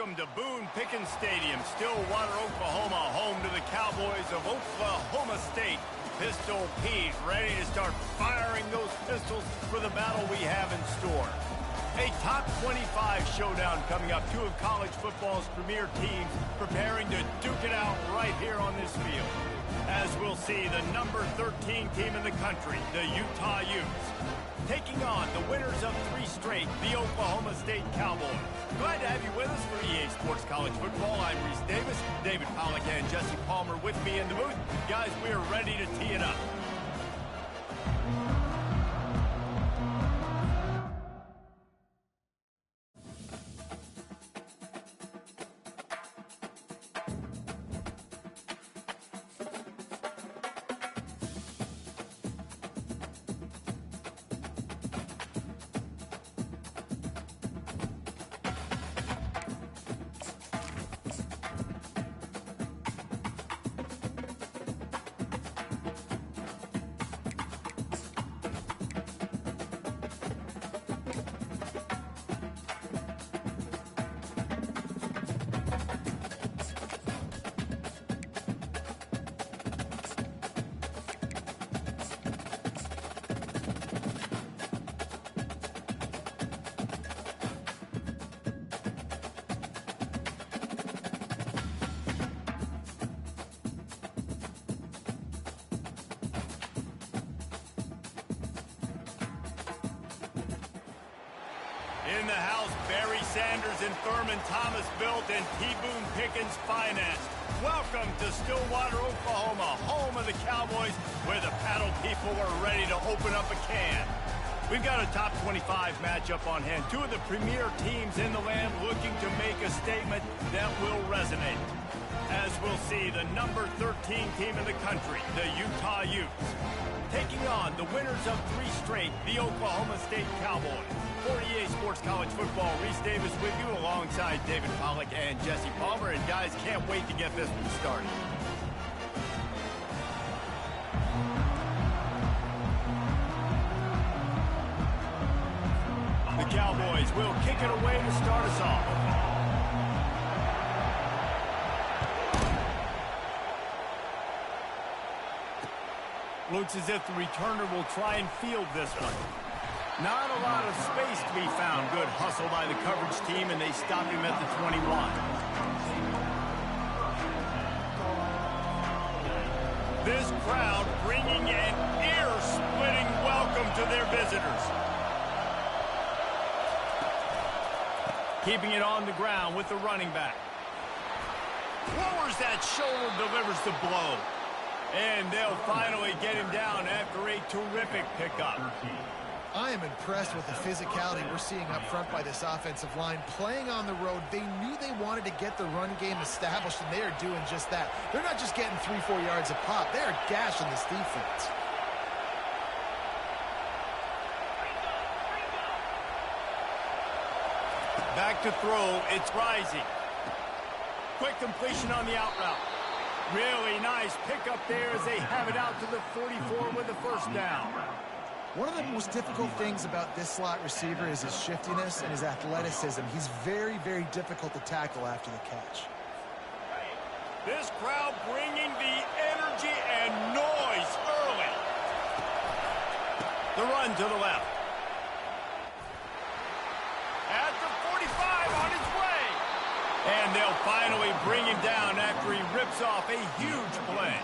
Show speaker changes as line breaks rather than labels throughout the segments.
Welcome to Boone Pickens Stadium, Stillwater, Oklahoma, home to the Cowboys of Oklahoma State. Pistol Pete ready to start firing those pistols for the battle we have in store. A top 25 showdown coming up. Two of college football's premier teams preparing to duke it out right here on this field. As we'll see, the number 13 team in the country, the Utah Utes, taking on the winners of 3 straight, the Oklahoma State Cowboys. Glad to have you with us for EA Sports College Football. I'm Reese Davis, David Pollack and Jesse Palmer with me in the booth. Guys, we are ready to tee it up. In the house, Barry Sanders and Thurman Thomas built and T. Boone Pickens financed. Welcome to Stillwater, Oklahoma, home of the Cowboys, where the paddle people are ready to open up a can. We've got a top 25 matchup on hand. Two of the premier teams in the land looking to make a statement that will resonate. As we'll see, the number 13 team in the country, the Utah Utes, taking on the winners of 3 straight, the Oklahoma State Cowboys. For EA Sports College Football, Reese Davis with you alongside David Pollack and Jesse Palmer. And guys, can't wait to get this one started. The Cowboys will kick it away to start us off. Looks as if the returner will try and field this one. Not a lot of space to be found. Good hustle by the coverage team, and they stop him at the 21. This crowd bringing an ear-splitting welcome to their visitors. Keeping it on the ground with the running back. Lowers that shoulder, delivers the blow. And they'll finally get him down after a terrific pickup.
I am impressed with the physicality we're seeing up front by this offensive line. Playing on the road, they knew they wanted to get the run game established, and they are doing just that. They're not just getting 3-4 yards a pop. They are gashing this defense.
Back to throw. It's rising. Quick completion on the out route. Really nice pickup there as they have it out to the 44 with the first down.
One of the most difficult things about this slot receiver is his shiftiness and his athleticism. He's very, very difficult to tackle after the catch.
This crowd bringing the energy and noise early. The run to the left. At the 45 on his way. And they'll finally bring him down after he rips off a huge play.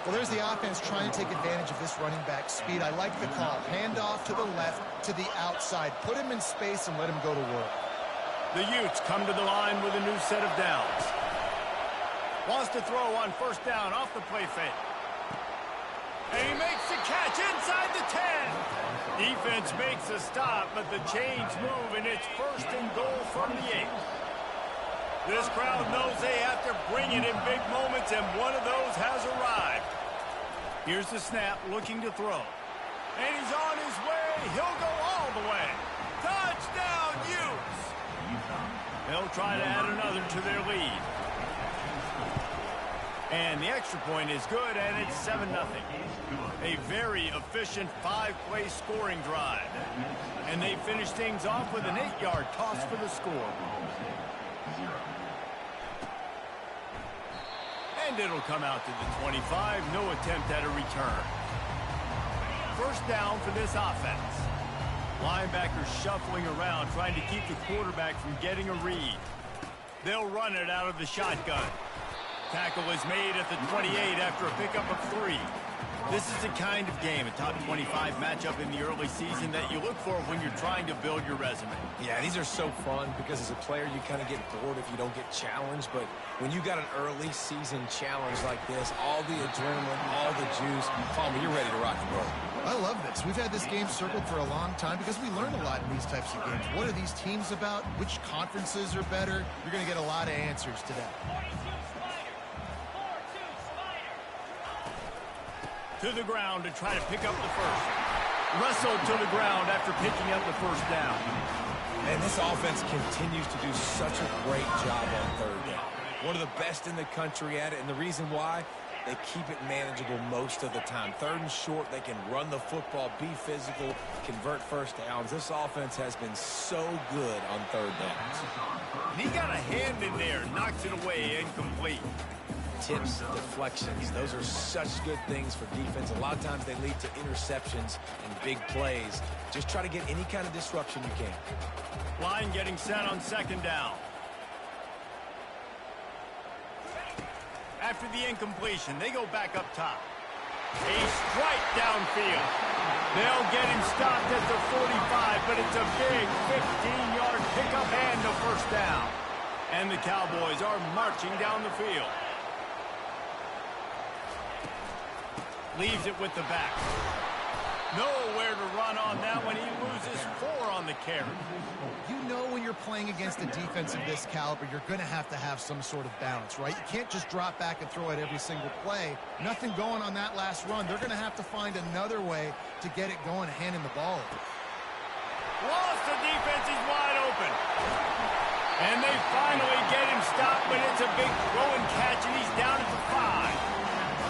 Well, there's the offense trying to take advantage of this running back speed. I like the call. Hand off to the left, to the outside. Put him in space and let him go to work.
The Utes come to the line with a new set of downs. Wants to throw on first down off the play fake. And he makes the catch inside the 10. Defense makes a stop, but the chains move, and it's first and goal from the 8. This crowd knows they have to bring it in big moments, and one of those has arrived. Here's the snap, looking to throw. And he's on his way. He'll go all the way. Touchdown, Utes! They'll try to add another to their lead. And the extra point is good, and it's 7-0. A very efficient 5-play scoring drive. And they finish things off with an 8-yard toss for the score. And it'll come out to the 25. No attempt at a return. First down for this offense. Linebackers shuffling around, trying to keep the quarterback from getting a read. They'll run it out of the shotgun. Tackle is made at the 28 after a pickup of 3. This is the kind of game, a top 25 matchup in the early season, that you look for when you're trying to build your resume.
Yeah, these are so fun because as a player, you kind of get bored if you don't get challenged. But when you got an early season challenge like this, all the adrenaline, all the juice, Palmer, you're ready to rock and roll.
I love this. We've had this game circled for a long time because we learn a lot in these types of games. What are these teams about? Which conferences are better? You're going to get a lot of answers today.
To the ground to try to pick up the first. Wrestled to the ground after picking up the first down.
And this offense continues to do such a great job on third down. One of the best in the country at it, and the reason why, they keep it manageable most of the time. Third and short, they can run the football, be physical, convert first downs. This offense has been so good on third downs.
And he got a hand in there, knocks it away, incomplete.
Tips, deflections, those are such good things for defense. A lot of times they lead to interceptions and big plays. Just try to get any kind of disruption you can.
Line getting set on second down. After the incompletion, they go back up top. A strike downfield. They'll get him stopped at the 45, but it's a big 15-yard pickup and a first down. And the Cowboys are marching down the field. Leaves it with the back. Nowhere to run on that one. He loses 4 on the carry.
You know when you're playing against a defense of this caliber, you're going to have some sort of balance, right? You can't just drop back and throw it every single play. Nothing going on that last run. They're going to have to find another way to get it going, handing the ball over.
Lost, the defense is wide open. And they finally get him stopped, but it's a big throw and catch, and he's down at the 5.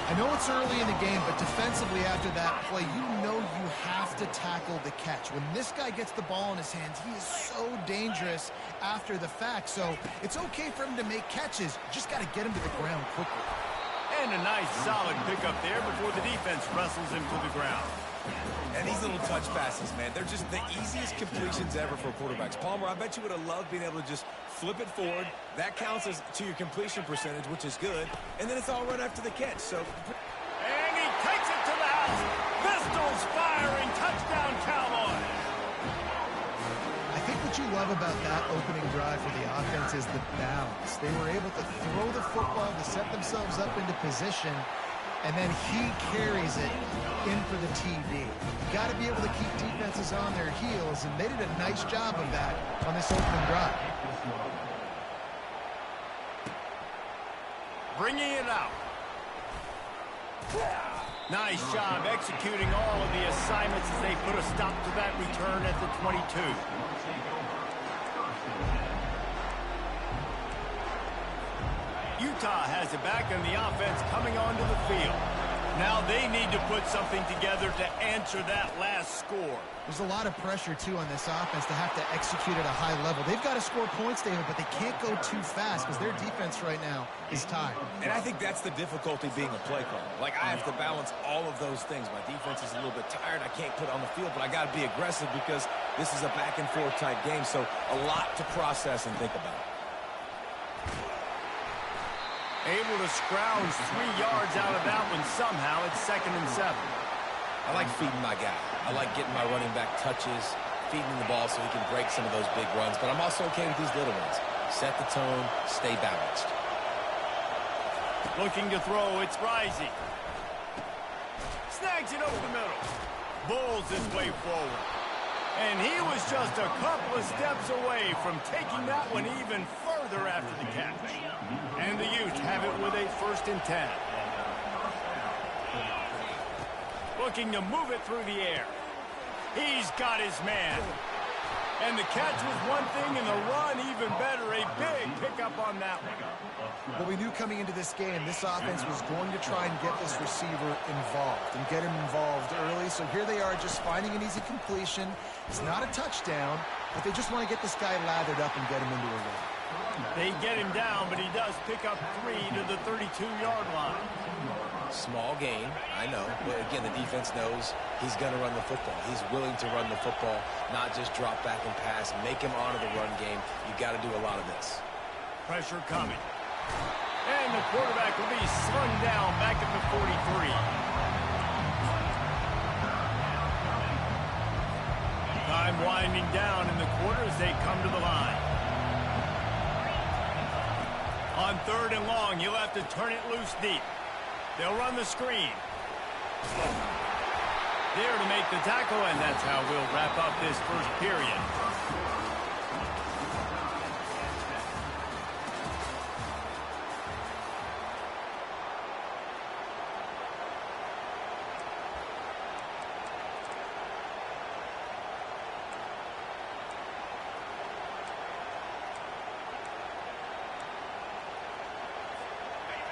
I know it's early in the game, but defensively after that play, you know you have to tackle the catch. When this guy gets the ball in his hands, he is so dangerous after the fact. So it's okay for him to make catches. You just got to get him to the ground quickly.
And a nice solid pickup there before the defense wrestles him to the ground.
And these little touch passes, man, they're just the easiest completions ever for quarterbacks. Palmer, I bet you would have loved being able to just flip it forward. That counts as to your completion percentage, which is good. And then it's all run after the catch. So,
and he takes it to the house. Pistols firing. Touchdown, Cowboys.
I think what you love about that opening drive for the offense is the balance. They were able to throw the football to set themselves up into position, and then he carries it in for the TD. You got to be able to keep defenses on their heels, and they did a nice job of that on this opening drive.
Bringing it out. Nice job executing all of the assignments as they put a stop to that return at the 22. Utah has it back, and the offense coming onto the field. Now they need to put something together to answer that last score.
There's a lot of pressure, too, on this offense to have to execute at a high level. They've got to score points, David, but they can't go too fast because their defense right now is tired.
And I think that's the difficulty being a play caller. Like, I have to balance all of those things. My defense is a little bit tired. I can't put it on the field, but I got to be aggressive because this is a back-and-forth type game, so a lot to process and think about.
Able to scrounge 3 yards out of that one somehow. It's 2nd and 7.
I like feeding my guy. I like getting my running back touches, feeding the ball so he can break some of those big runs. But I'm also okay with these little ones. Set the tone, stay balanced.
Looking to throw, it's Rising. Snags it over the middle. Bulls his way forward. And he was just a couple of steps away from taking that one even further after the catch. And the Utes have it with a 1st and 10. Looking to move it through the air. He's got his man. And the catch was one thing, and the run even better. A big pickup on that one.
Well, we knew coming into this game, this offense was going to try and get this receiver involved and get him involved early. So here they are just finding an easy completion. It's not a touchdown, but they just want to get this guy lathered up and get him into a run.
They get him down, but he does pick up 3 to the 32-yard line.
Small gain, I know. But again, the defense knows he's going to run the football. He's willing to run the football, not just drop back and pass. Make him honor the run game. You got to do a lot of this.
Pressure coming. And the quarterback will be slung down back at the 43. Time winding down in the quarter as they come to the line. On 3rd and long, he'll have to turn it loose deep. They'll run the screen. There to make the tackle, and that's how we'll wrap up this first period.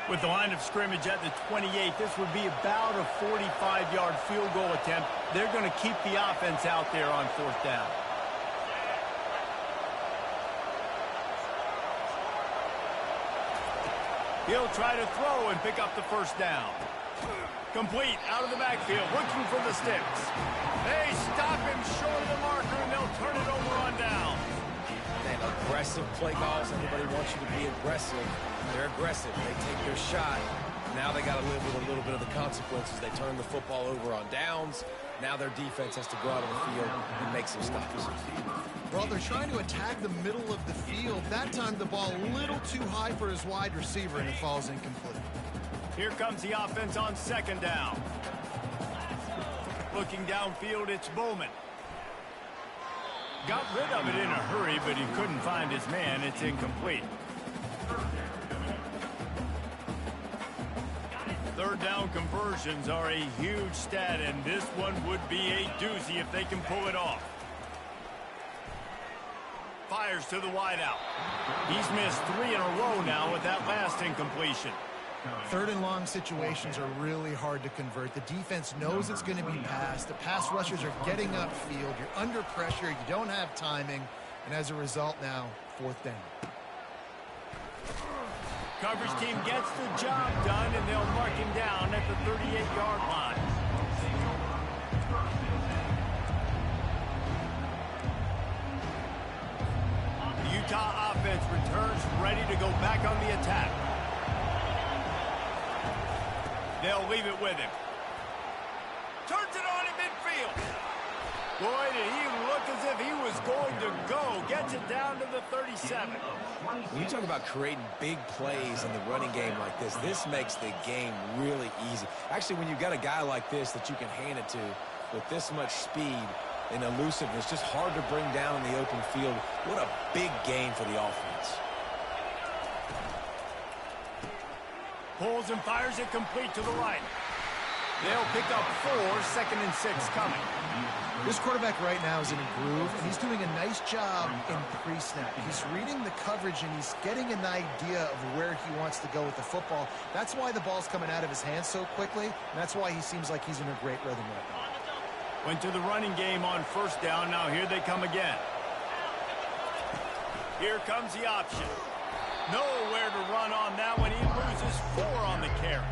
With the line of scrimmage at the 28, this would be about a 45-yard field goal attempt. They're going to keep the offense out there on 4th down. He'll try to throw and pick up the 1st down. Complete out of the backfield, looking for the sticks. They stop him short of the marker, and they'll turn it over on down.
And aggressive play calls. Everybody wants you to be aggressive. They're aggressive. They take their shot. Now they got to live with a little bit of the consequences. They turn the football over on downs. Now their defense has to go out on the field and make some stops.
Well, they're trying to attack the middle of the field. That time the ball a little too high for his wide receiver, and it falls incomplete.
Here comes the offense on 2nd down. Looking downfield, it's Bowman. Got rid of it in a hurry, but he couldn't find his man. It's incomplete. 3rd down conversions are a huge stat, and this one would be a doozy if they can pull it off. Fires to the wideout. He's missed 3 in a row now with that last incompletion.
3rd and long situations are really hard to convert. The defense knows it's going to be passed. The pass rushers are getting upfield. You're under pressure. You don't have timing. And as a result now, 4th down.
Coverage team gets the job done, and they'll mark him down at the 38-yard line. The Utah offense returns ready to go back on the attack. They'll leave it with him. Turns it on in midfield. Boy, did he look as if he was going to go. Gets it down to the 37.
When you talk about creating big plays in the running game like this makes the game really easy. Actually, when you've got a guy like this that you can hand it to with this much speed and elusiveness, just hard to bring down in the open field. What a big game for the offense.
Pulls and fires it complete to the right. They'll pick up 4, 2nd and 6 coming.
This quarterback right now is in a groove, and he's doing a nice job in pre-snap. He's reading the coverage, and he's getting an idea of where he wants to go with the football. That's why the ball's coming out of his hands so quickly, and that's why he seems like he's in a great rhythm right now.
Went to the running game on 1st down. Now here they come again. Here comes the option. Nowhere to run on that one. He loses 4 on the carry.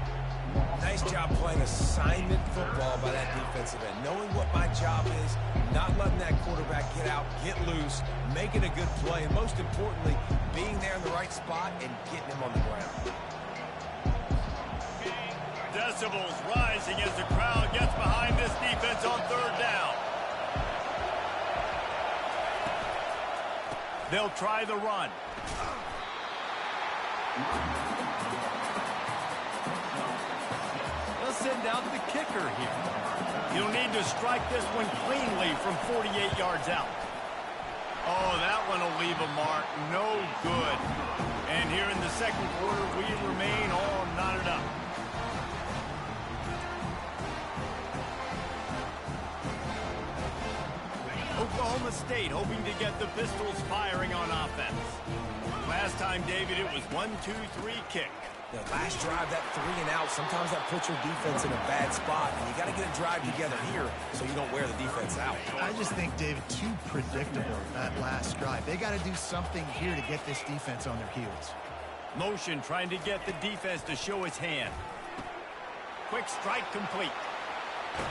Nice job playing assignment football by that defensive end. Knowing what my job is, not letting that quarterback get out, get loose, making a good play, and most importantly, being there in the right spot and getting him on the ground.
Decibels rising as the crowd gets behind this defense on 3rd down. They'll try the run. They'll send out the kicker here. He'll need to strike this one cleanly from 48 yards out. Oh, that one will leave a mark. No good. And here in the 2nd quarter, we remain all knotted up. Oklahoma State hoping to get the Pistols firing on offense. Last time, David, it was 1-2-3 kick.
The last drive, that 3 and out, sometimes that puts your defense in a bad spot, and you got to get a drive together here so you don't wear the defense out.
I just think, David, too predictable, that last drive. They got to do something here to get this defense on their heels.
Motion trying to get the defense to show its hand. Quick strike complete.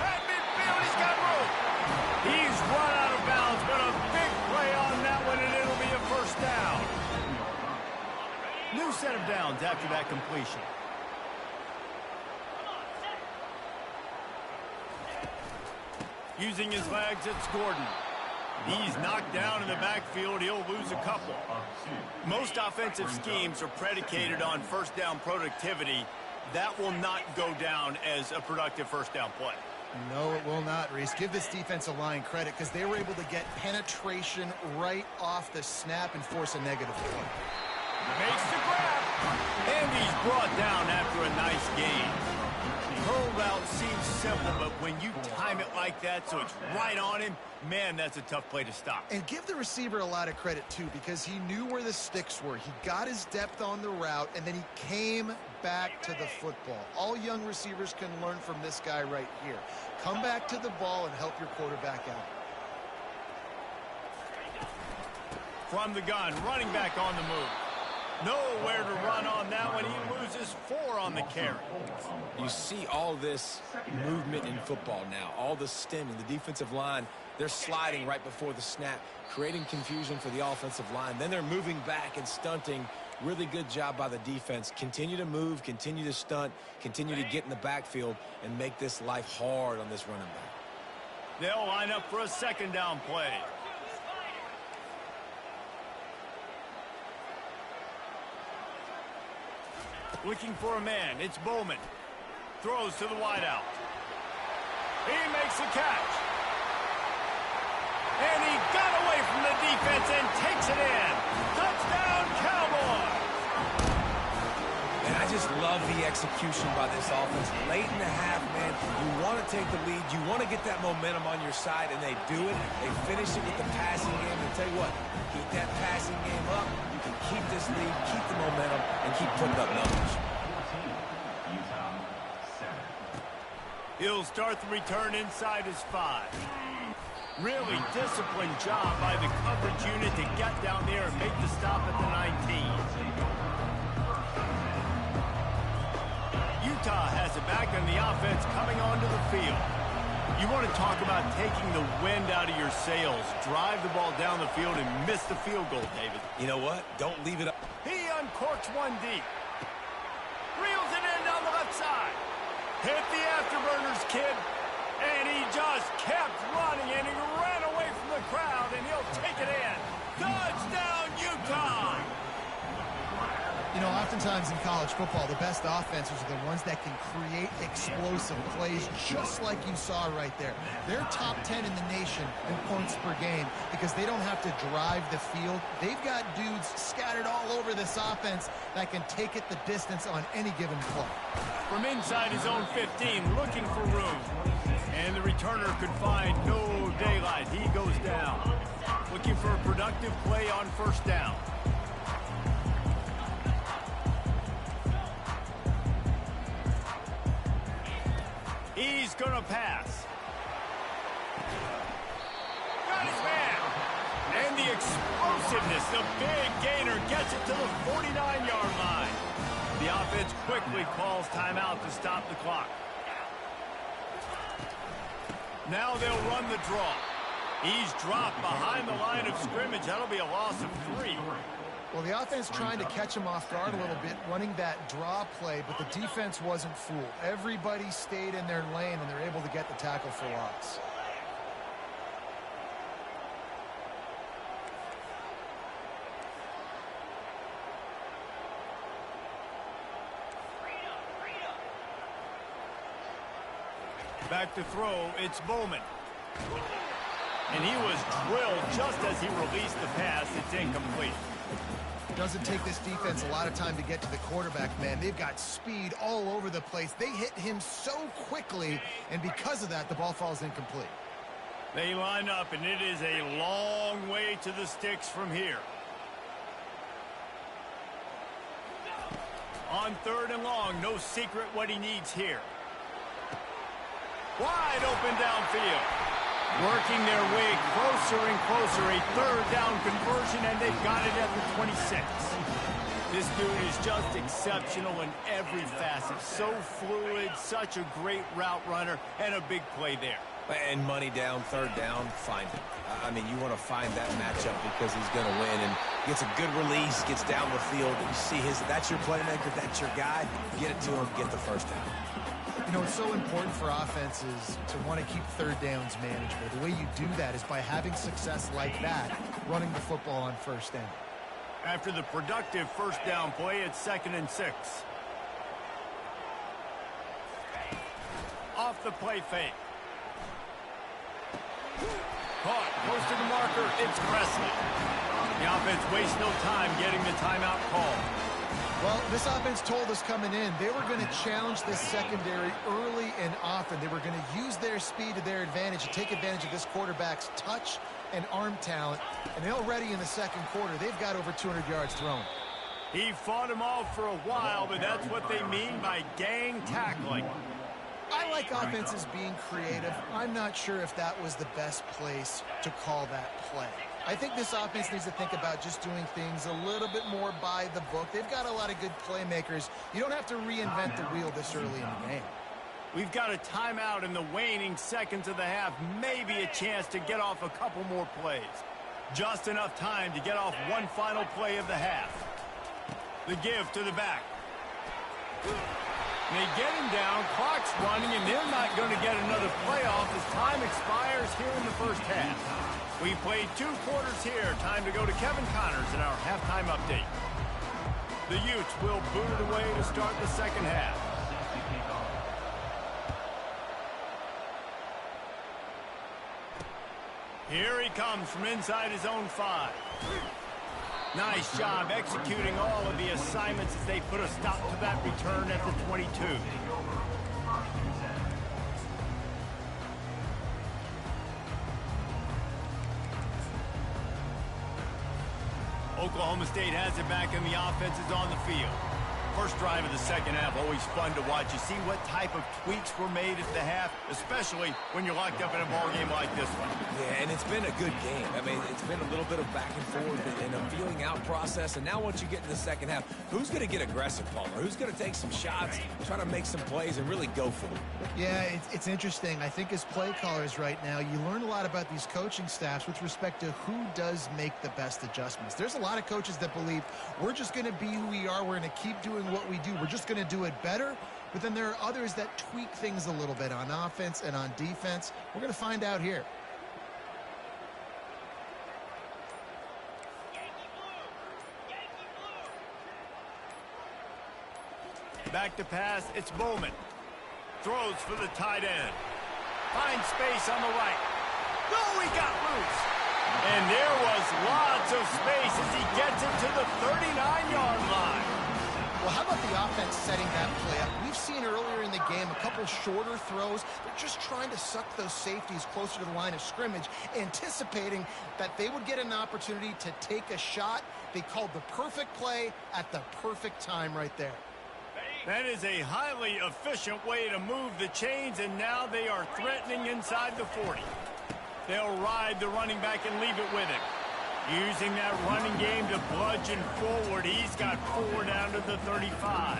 At midfield, he's got room. He's run out of bounds, but a big play on that one, and it'll be a first down. New set of downs after that completion. Using his legs, it's Gordon. He's knocked down in the backfield. He'll lose a couple. Most offensive schemes are predicated on first down productivity. That will not go down as a productive first down play.
No, it will not, Reese. Give this defensive line credit because they were able to get penetration right off the snap and force a negative play.
Makes the grab. And he's brought down after a nice gain. Curl route seems simple, but when you time it like that so it's right on him, man, that's a tough play to stop.
And give the receiver a lot of credit, too, because he knew where the sticks were. He got his depth on the route, and then he came back to the football. All young receivers can learn from this guy right here. Come back to the ball and help your quarterback out.
From the gun, running back on the move. Nowhere to run on that one. He loses 4 on the carry.
You see all this movement in football now, all the stemming, the defensive line, they're sliding right before the snap, creating confusion for the offensive line. Then they're moving back and stunting. Really good job by the defense. Continue to move, continue to stunt, continue to get in the backfield, and make this life hard on this running back.
They'll line up for a second down play. Looking for a man. It's Bowman. Throws to the wideout. He makes the catch. And he got away from the defense and takes it in. Touchdown, Cowboys!
And I just love the execution by this offense. Late in the half, man, you want to take the lead. You want to get that momentum on your side, and they do it. They finish it with the passing game. And tell you what, keep that passing game up. You can keep this lead, keep the momentum, and keep putting up numbers.
He'll start the return inside his 5. Really disciplined job by the coverage unit to get down there and make the stop at the 19. Utah has it back on the offense coming onto the field. You want to talk about taking the wind out of your sails. Drive the ball down the field and miss the field goal, David.
You know what? Don't leave it up.
He uncorks one deep. Reels it in down the left side. Hit the afterburners, kid. And he just kept running, and he ran away from the crowd, and he'll take it in. Touchdown, Utah!
You know, oftentimes in college football, the best offenses are the ones that can create explosive plays, just like you saw right there. They're top 10 in the nation in points per game because they don't have to drive the field. They've got dudes scattered all over this offense that can take it the distance on any given play.
From inside his own 15, looking for room. And the returner could find no daylight. He goes down. Looking for a productive play on first down. He's going to pass. Got his man. And the explosiveness, the big gainer gets it to the 49-yard line. The offense quickly calls timeout to stop the clock. Now they'll run the draw. He's dropped behind the line of scrimmage. That'll be a loss of 3.
Well, the offense trying to catch him off guard a little bit, running that draw play, but the defense wasn't fooled. Everybody stayed in their lane, and they're able to get the tackle for loss.
Back to throw, it's Bowman. And he was drilled just as he released the pass. It's incomplete.
Doesn't take this defense a lot of time to get to the quarterback, man. They've got speed all over the place. They hit him so quickly, and because of that, the ball falls incomplete.
They line up, and it is a long way to the sticks from here. On 3rd and long, no secret what he needs here. Wide open downfield. Working their way closer and closer. A 3rd down conversion, and they've got it at the 26. This dude is just exceptional in every facet. So fluid, such a great route runner, and a big play there.
And money down, 3rd down, find him. I mean, you want to find that matchup because he's going to win. And gets a good release, gets down the field. You see that's your playmaker, that's your guy. Get it to him, get the 1st down.
You know, it's so important for offenses to want to keep 3rd downs manageable. The way you do that is by having success like that, running the football on 1st down.
After the productive 1st down play, it's 2nd and 6. Off the play fake. Caught, close to the marker, it's Presley. The offense wastes no time getting the timeout call.
Well, this offense told us coming in they were going to challenge this secondary early and often. They were going to use their speed to their advantage and take advantage of this quarterback's touch and arm talent. And already in the 2nd quarter, they've got over 200 yards thrown.
He fought them off for a while, but that's what they mean by gang tackling.
I like offenses being creative. I'm not sure if that was the best place to call that play. I think this offense needs to think about just doing things a little bit more by the book. They've got a lot of good playmakers. You don't have to reinvent the wheel this early in the game.
We've got a timeout in the waning seconds of the half. Maybe a chance to get off a couple more plays. Just enough time to get off one final play of the half. The give to the back. They get him down, clock's running, and they're not going to get another playoff as time expires here in the 1st half. We played 2 quarters here. Time to go to Kevin Connors in our halftime update. The Utes will boot it away to start the 2nd half. Here he comes from inside his own 5. Nice job executing all of the assignments as they put a stop to that return at the 22. Oklahoma State has it back and the offense is on the field. First drive of the 2nd half, always fun to watch. You see what type of tweaks were made at the half, especially when you're locked up in a ball game like this one.
Yeah, and it's been a good game. I mean, it's been a little bit of back and forth and a feeling out process. And now once you get in the 2nd half, who's going to get aggressive, Palmer? Who's going to take some shots, try to make some plays, and really go for it?
Yeah, it's interesting. I think as play callers right now, you learn a lot about these coaching staffs with respect to who does make the best adjustments. There's a lot of coaches that believe we're just going to be who we are. We're going to keep doing what we do. We're just going to do it better. But then there are others that tweak things a little bit on offense and on defense. We're going to find out here.
Back to pass, it's Bowman. Throws for the tight end. Finds space on the right. No, he got loose. And there was lots of space as he gets it to the 39-yard line.
Well, how about the offense setting that play up? We've seen earlier in the game a couple shorter throws. They're just trying to suck those safeties closer to the line of scrimmage, anticipating that they would get an opportunity to take a shot. They called the perfect play at the perfect time right there.
That is a highly efficient way to move the chains, and now they are threatening inside the 40. They'll ride the running back and leave it with him. Using that running game to bludgeon forward. He's got 4 down to the 35.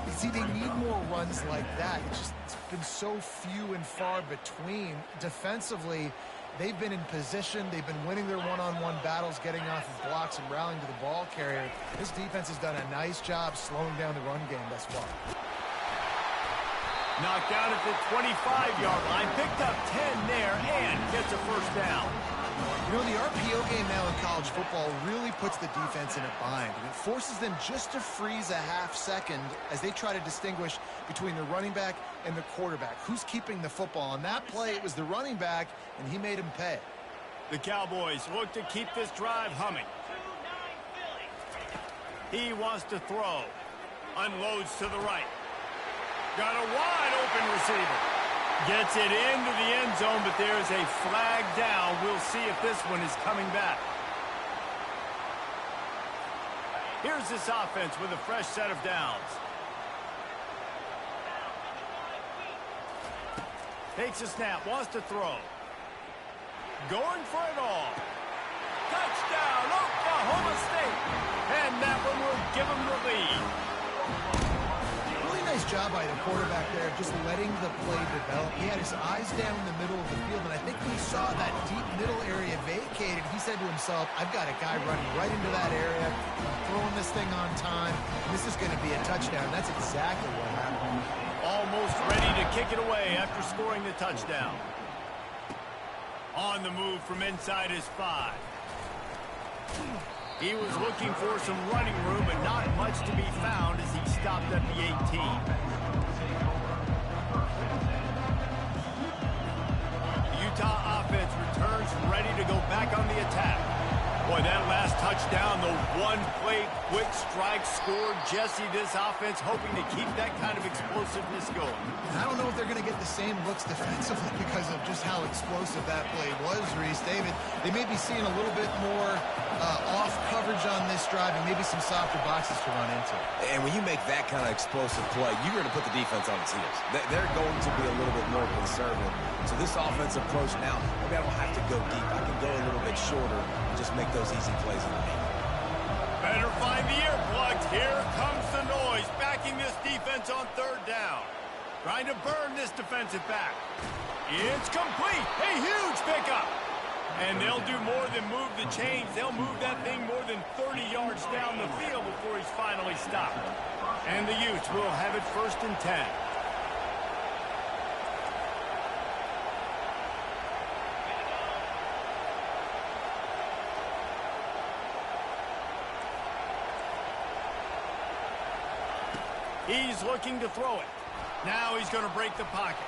You see, they need more runs like that. It's been so few and far between. Defensively, they've been in position. They've been winning their one-on-one battles, getting off of blocks and rallying to the ball carrier. This defense has done a nice job slowing down the run game thus far.
Knocked out at the 25-yard line. Picked up 10 there and gets a 1st down.
You know, the RPO game now in college football really puts the defense in a bind, and it forces them just to freeze a half second as they try to distinguish between the running back and the quarterback. Who's keeping the football? On that play, it was the running back, and he made him pay.
The Cowboys look to keep this drive humming. He wants to throw. Unloads to the right. Got a wide open receiver. Gets it into the end zone, but there's a flag down. We'll see if this one is coming back. Here's this offense with a fresh set of downs. Takes a snap, wants to throw. Going for it all. Touchdown, Oklahoma State. And that one will give them the lead.
Really nice job by the quarterback there, just letting the play develop. He had his eyes down in the middle of the field, and I think when he saw that deep middle area vacated, he said to himself, I've got a guy running right into that area. I'm throwing this thing on time. This is going to be a touchdown. That's exactly what happened.
Almost ready to kick it away after scoring the touchdown. On the move from inside his 5. He was looking for some running room, but not much to be found as he stopped at the 18. The Utah offense returns ready to go back on the attack. Boy, that last touchdown, the one-play quick strike scored. Jesse, this offense hoping to keep that kind of explosiveness going.
I don't know if they're going to get the same looks defensively because of just how explosive that play was, Reese. David, they may be seeing a little bit more off coverage on this drive and maybe some softer boxes to run into.
And when you make that kind of explosive play, you're going to put the defense on its heels. They're going to be a little bit more conservative. So this offensive approach now, maybe I don't have to go deep. I can go a little bit shorter and just make those easy plays in the game.
Better find the earplugs. Here comes the noise, backing this defense on third down. Trying to burn this defensive back. It's complete. A huge pickup. And they'll do more than move the chains. They'll move that thing more than 30 yards down the field before he's finally stopped. And the Utes will have it 1st and 10. He's looking to throw it. Now he's going to break the pocket.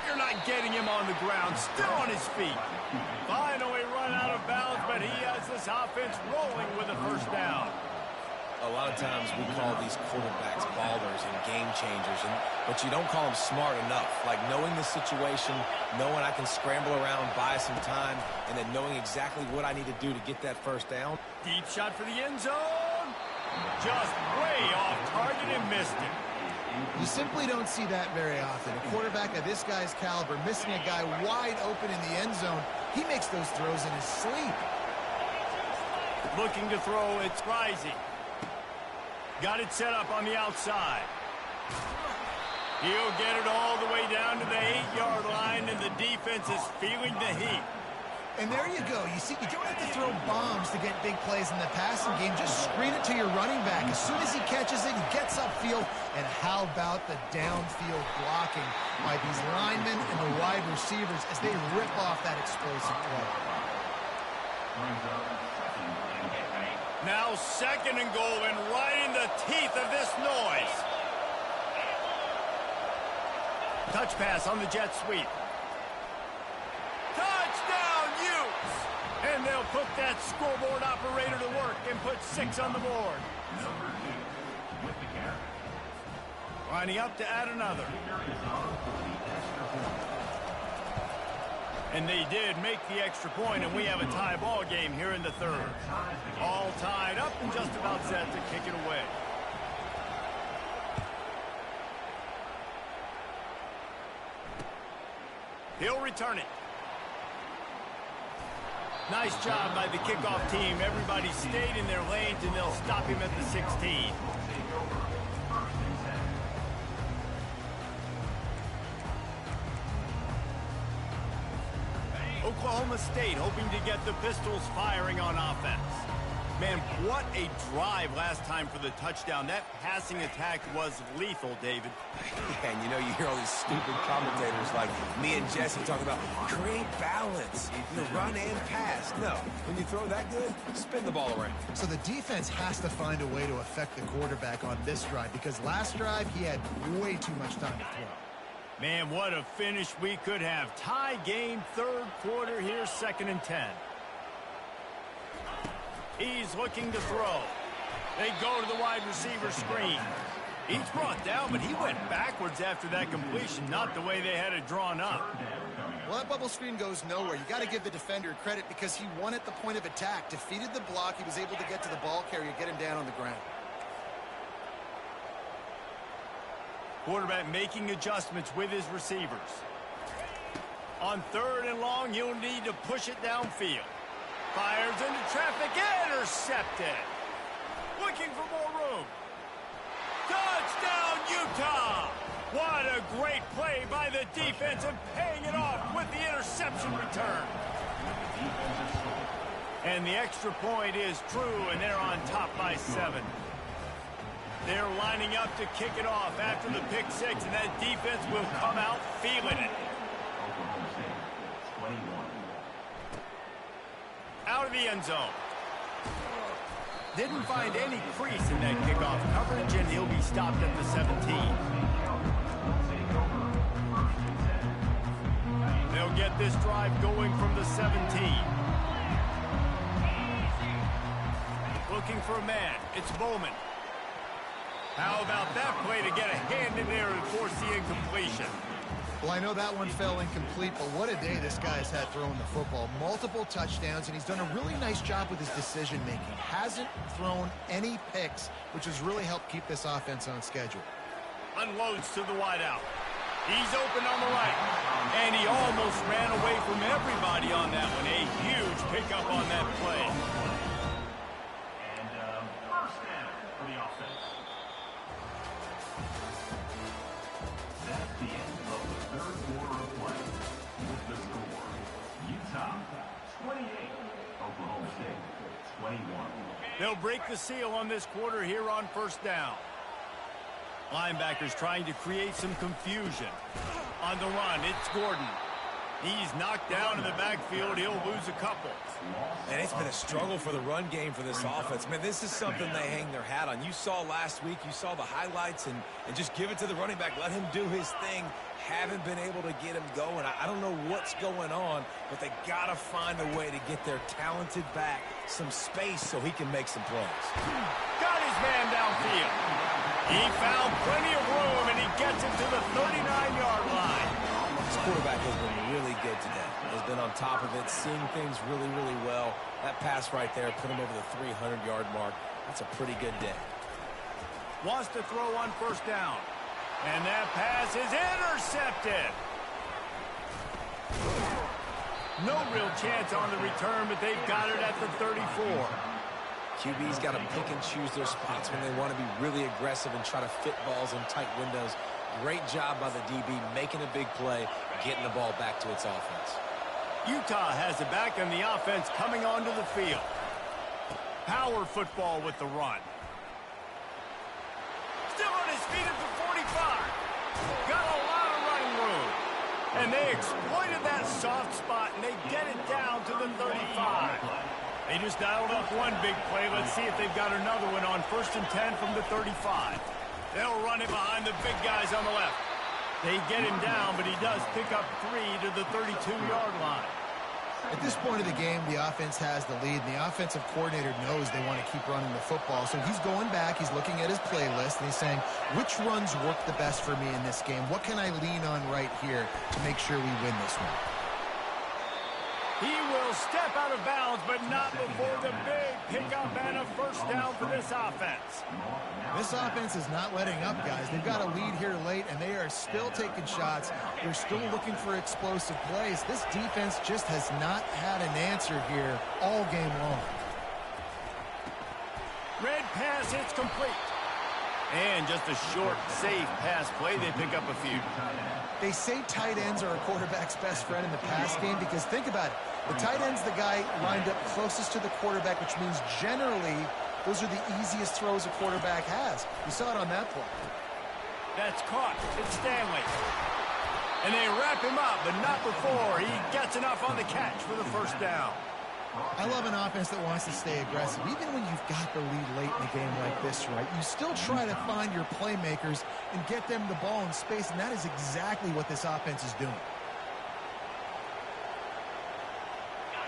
You're not getting him on the ground, still on his feet. Finally run out of bounds, but he has this offense rolling with a 1st down.
A lot of times we call these quarterbacks ballers and game changers, but you don't call them smart enough. Like knowing the situation, knowing I can scramble around, buy some time, and then knowing exactly what I need to do to get that 1st down.
Deep shot for the end zone. Just way off target and missed it.
You simply don't see that very often. A quarterback of this guy's caliber missing a guy wide open in the end zone. He makes those throws in his sleep.
Looking to throw, it's Rising. Got it set up on the outside. He'll get it all the way down to the 8-yard line, and the defense is feeling the heat.
And there you go. You see, you don't have to throw bombs to get big plays in the passing game. Just screen it to your running back. As soon as he catches it, he gets upfield. And how about the downfield blocking by these linemen and the wide receivers as they rip off that explosive play.
Now 2nd and goal, and right in the teeth of this noise. Touch pass on the jet sweep. Touchdown, Utes! And they'll put that scoreboard operator to work and put 6 on the board. Lining up to add another. And they did make the extra point, and we have a tie ball game here in the 3rd. All tied up and just about set to kick it away. He'll return it. Nice job by the kickoff team. Everybody stayed in their lanes, and they'll stop him at the 16. Oklahoma State hoping to get the Pistols firing on offense. Man, what a drive last time for the touchdown. That passing attack was lethal, David.
And you know, you hear all these stupid commentators like me and Jesse talking about create balance, run and pass. No, when you throw that good, spin the ball around.
So the defense has to find a way to affect the quarterback on this drive because last drive he had way too much time to throw.
Man, what a finish we could have. Tie game, 3rd quarter here, 2nd and 10. He's looking to throw. They go to the wide receiver screen. He's brought down, but he went backwards after that completion, not the way they had it drawn up.
Well, that bubble screen goes nowhere. You got to give the defender credit because he won at the point of attack, defeated the block. He was able to get to the ball carrier, get him down on the ground.
Quarterback making adjustments with his receivers. On 3rd and long, he'll need to push it downfield. Fires into traffic, intercepted. Looking for more room. Touchdown, Utah! What a great play by the defense and paying it off with the interception return. And the extra point is true, and they're on top by 7. They're lining up to kick it off after the pick 6, and that defense will come out feeling it. Out of the end zone. Didn't find any crease in that kickoff coverage, and he'll be stopped at the 17. They'll get this drive going from the 17. Looking for a man. It's Bowman. How about that play to get a hand in there and force the incompletion?
Well, I know that one fell incomplete, but what a day this guy's had throwing the football. Multiple touchdowns, and he's done a really nice job with his decision-making. Hasn't thrown any picks, which has really helped keep this offense on schedule.
Unloads to the wideout. He's open on the right, and he almost ran away from everybody on that one. A huge pickup on that play.
First down for the offense. That's the end of the third quarter of play. With the score, Utah 28, Oklahoma State 21.
They'll break the seal on this quarter here on 1st down. Linebackers trying to create some confusion. On the run, it's Gordon. He's knocked down in the backfield. He'll lose a couple.
And it's been a struggle for the run game for this offense. Man, this is something they hang their hat on. You saw last week, you saw the highlights, and just give it to the running back. Let him do his thing. Haven't been able to get him going. I don't know what's going on, but they got to find a way to get their talented back some space so he can make some plays.
Got his man downfield. He found plenty of room, and he gets it to the 39-yard line.
This quarterback has been really good today. Has been on top of it, seeing things really, really well. That pass right there put him over the 300-yard mark. That's a pretty good day.
Wants to throw on 1st down. And that pass is intercepted. No real chance on the return, but they've got it at the 34.
QB's got to pick and choose their spots when they want to be really aggressive and try to fit balls in tight windows. Great job by the DB making a big play, getting the ball back to its offense.
Utah has it back on the offense coming onto the field. Power football with the run. Still on his feet at the 45. Got a lot of running room. And they exploited that soft spot, and they get it down to the 35. They just dialed up one big play. Let's see if they've got another one on 1st and 10 from the 35. They'll run it behind the big guys on the left. They get him down, but he does pick up 3 to the 32-yard line.
At this point of the game, the offense has the lead, and the offensive coordinator knows they want to keep running the football. So he's going back, he's looking at his playlist, and he's saying, which runs work the best for me in this game? What can I lean on right here to make sure we win this one?
He will step out of bounds, but not before the big pickup and a 1st down for this offense.
This offense is not letting up, guys. They've got a lead here late, and they are still taking shots. They're still looking for explosive plays. This defense just has not had an answer here all game long.
Red pass, it's complete. And just a short, safe pass play. They pick up a few.
They say tight ends are a quarterback's best friend in the pass game because think about it. The tight end's the guy lined up closest to the quarterback, which means generally those are the easiest throws a quarterback has. You saw it on that play.
That's caught. It's Stanley. And they wrap him up, but not before he gets enough on the catch for the 1st down.
I love an offense that wants to stay aggressive. Even when you've got the lead late in a game like this, right, you still try to find your playmakers and get them the ball in space, and that is exactly what this offense is doing.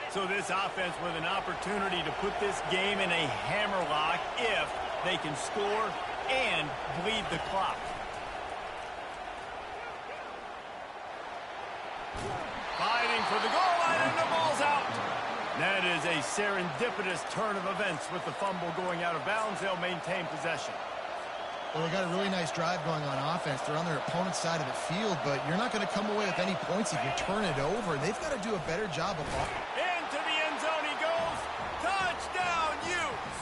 So this offense with an opportunity to put this game in a hammerlock if they can score and bleed the clock. 5 for the goal line, and the ball's out. That is a serendipitous turn of events with the fumble going out of bounds. They'll maintain possession.
Well, they got a really nice drive going on offense. They're on their opponent's side of the field, but you're not going to come away with any points if you turn it over. They've got to do a better job of ball.
Into the end zone he goes. Touchdown, Utes.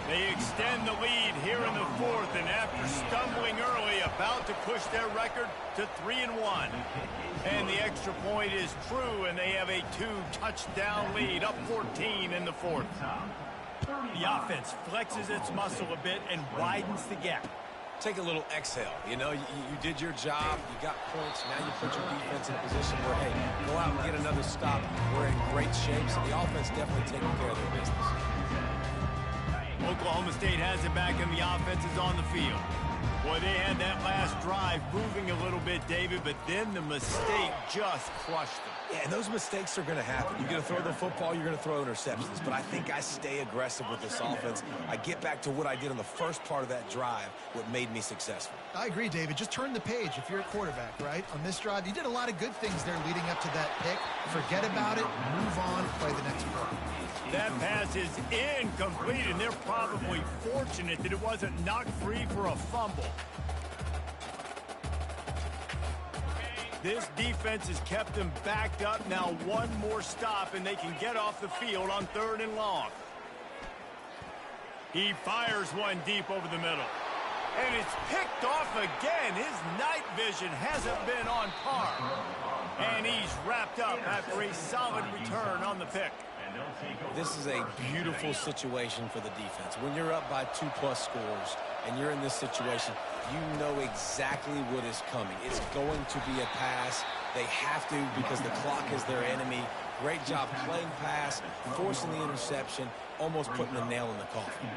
They extend the lead here in the fourth, and after stumbling early, about to push their record to 3-1. And the extra point is true, and they have a 2-touchdown lead, up 14 in the fourth. The offense flexes its muscle a bit and widens the gap.
Take a little exhale. You know, you did your job. You got points. Now you put your defense in a position where, hey, go out and get another stop. We're in great shape, so the offense definitely taking care of their business.
Oklahoma State has it back, and the offense is on the field. Boy, they had that last drive moving a little bit, David, but then the mistake just crushed them.
Yeah, and those mistakes are going to happen. You're going to throw the football, you're going to throw interceptions. But I think I stay aggressive with this offense. I get back to what I did in the first part of that drive, what made me successful.
I agree, David. Just turn the page if you're a quarterback, right? On this drive, you did a lot of good things there leading up to that pick. Forget about it, move on, play the next play.
That pass is incomplete, and they're probably fortunate that it wasn't knocked free for a fumble. This defense has kept them backed up. Now one more stop, and they can get off the field on 3rd and long. He fires one deep over the middle. And it's picked off again. His night vision hasn't been on par. And he's wrapped up after a solid return on the pick.
This is a beautiful situation for the defense. When you're up by 2+ scores and you're in this situation, you know exactly what is coming. It's going to be a pass. They have to because the clock is their enemy. Great job playing pass, forcing the interception, almost putting the nail in the coffin.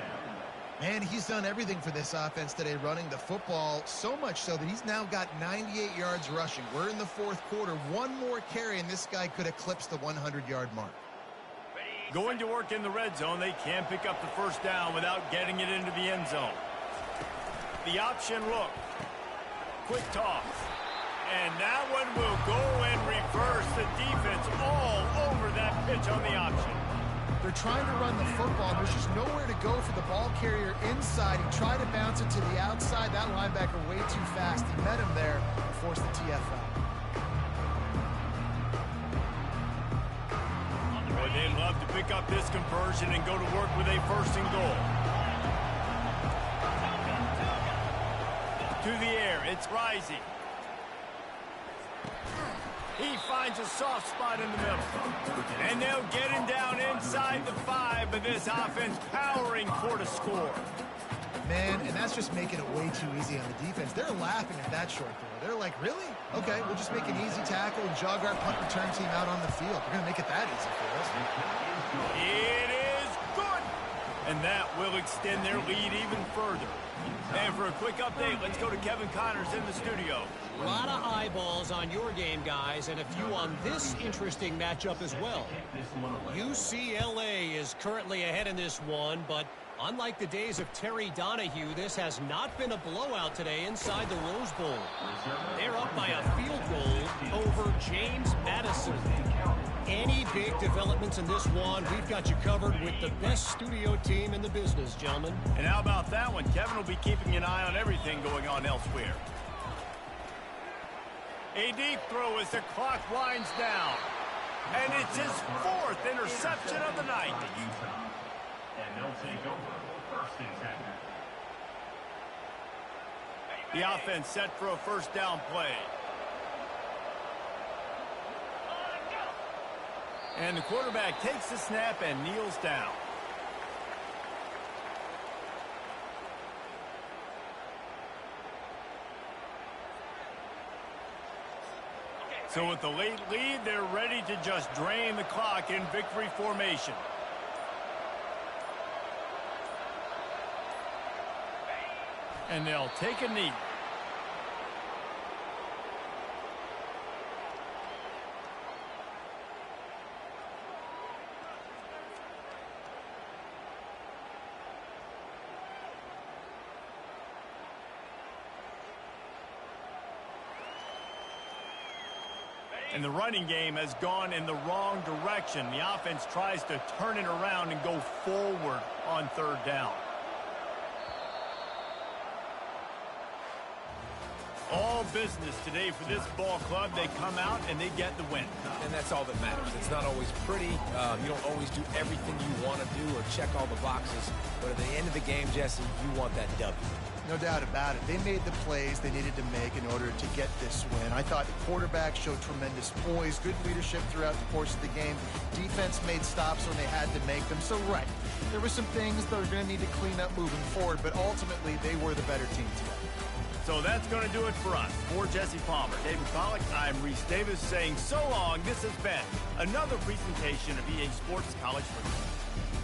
And he's done everything for this offense today, running the football, so much so that he's now got 98 yards rushing. We're in the fourth quarter. One more carry, and this guy could eclipse the 100-yard mark.
Going to work in the red zone, they can pick up the first down without getting it into the end zone. The option look. Quick toss. And that one will go and reverse. The defense all over that pitch on the option.
They're trying to run the football. There's just nowhere to go for the ball carrier inside. He tried to bounce it to the outside. That linebacker way too fast. He met him there and forced the TFL.
Boy, they'd love to pick up this conversion and go to work with a 1st and goal. To the air, it's rising. He finds a soft spot in the middle. And they'll get him down inside the 5, but this offense powering for the score.
Man, and that's just making it way too easy on the defense. They're laughing at that short throw. They're like, really? Okay, we'll just make an easy tackle and jog our punt return team out on the field. We're going to make it that easy for us.
It is good. And that will extend their lead even further. And for a quick update, let's go to Kevin Connors in the studio.
A lot of eyeballs on your game, guys, and a few on this interesting matchup as well. UCLA is currently ahead in this one, but unlike the days of Terry Donahue, this has not been a blowout today inside the Rose Bowl. They're up by a field goal over James Madison. Any big developments in this one, we've got you covered with the best studio team in the business, gentlemen.
And how about that one? Kevin will be keeping an eye on everything going on elsewhere. A deep throw as the clock winds down. And it's his 4th interception of the night.
And they'll take over 1st and 10.
The offense set for a 1st down play. And the quarterback takes the snap and kneels down. So with the late lead, they're ready to just drain the clock in victory formation. And they'll take a knee. And the running game has gone in the wrong direction. The offense tries to turn it around and go forward on third down. All business today for this ball club. They come out and they get the win.
And that's all that matters. It's not always pretty. You don't always do everything you want to do or check all the boxes. But at the end of the game, Jesse, you want that W.
No doubt about it. They made the plays they needed to make in order to get this win. I thought the quarterback showed tremendous poise, good leadership throughout the course of the game. Defense made stops when they had to make them. So, right, there were some things that are going to need to clean up moving forward, but ultimately they were the better team today.
So that's going to do it for us. For Jesse Palmer, David Pollack, I'm Reese Davis saying so long. This has been another presentation of EA Sports College Football.